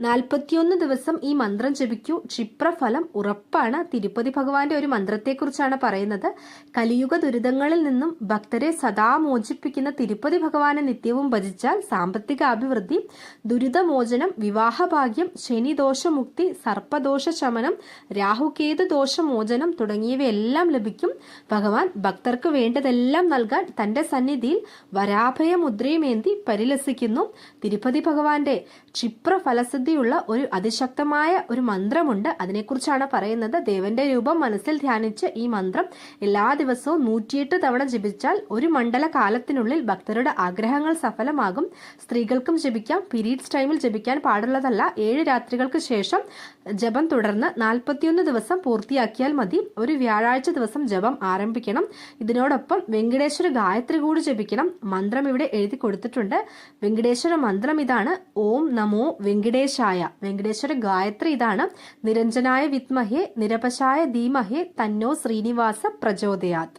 41 ദിവസം ഈ മന്ത്രം ജപിക്കൂ, ക്ഷിപ്രഫലം ഉറപ്പാണ്. തിരുപ്പതി ഭഗവാന്റെ ഒരു മന്ത്രത്തെക്കുറിച്ചാണ് പറയുന്നത്. കലിയുഗ ദുരിതങ്ങളിൽ നിന്നും ഭക്തരെ സദാ മോചിപ്പിക്കുന്ന തിരുപ്പതി ഭഗവാനെ നിത്യവും ഭജിച്ചാൽ സാമ്പത്തിക അഭിവൃദ്ധി, ദുരിതമോചനം, വിവാഹഭാഗ്യം, ശനിദോഷമുക്തി, സർപ്പദോഷ ശമനം, രാഹുകേതു ദോഷമോചനം തുടങ്ങിയവയെല്ലാം ലഭിക്കും. ഭഗവാൻ ഭക്തർക്ക് വേണ്ടതെല്ലാം നൽകാൻ തന്റെ സന്നിധിയിൽ വരാഭയമുദ്രയുമേന്തി പരിലസിക്കുന്നു. തിരുപ്പതി ഭഗവാന്റെ ക്ഷിപ്രഫലസിദ്ധി ഉള്ള ഒരു അതിശക്തമായ ഒരു മന്ത്രമുണ്ട്. അതിനെക്കുറിച്ചാണ് പറയുന്നത്. ദേവന്റെ രൂപം മനസ്സിൽ ധ്യാനിച്ച് ഈ മന്ത്രം എല്ലാ ദിവസവും 108 തവണ ജപിച്ചാൽ ഒരു മണ്ഡല കാലത്തിനുള്ളിൽ ഭക്തരുടെ ആഗ്രഹങ്ങൾ സഫലമാകും. സ്ത്രീകൾക്കും ജപിക്കാം. പീരീഡ്സ് ടൈമിൽ ജപിക്കാൻ പാടുള്ളതല്ല. 7 രാത്രികൾക്ക് ശേഷം ജപം തുടർന്ന് 41 ദിവസം പൂർത്തിയാക്കിയാൽ മതി. ഒരു വ്യാഴാഴ്ച ദിവസം ജപം ആരംഭിക്കണം. ഇതിനോടൊപ്പം വെങ്കടേശ്വര ഗായത്രി കൂടി ജപിക്കണം. മന്ത്രം ഇവിടെ എഴുതി കൊടുത്തിട്ടുണ്ട്. വെങ്കടേശ്വര മന്ത്രം ഇതാണ്: ഓം നമോ വെങ്കടേശ. വെങ്കടേശ്വര ഗായത്രി ഇതാണ്: നിരഞ്ജനായ വിദ്മഹേ നിരപശായ ധീമഹേ തന്നോ ശ്രീനിവാസ പ്രചോദയാത്.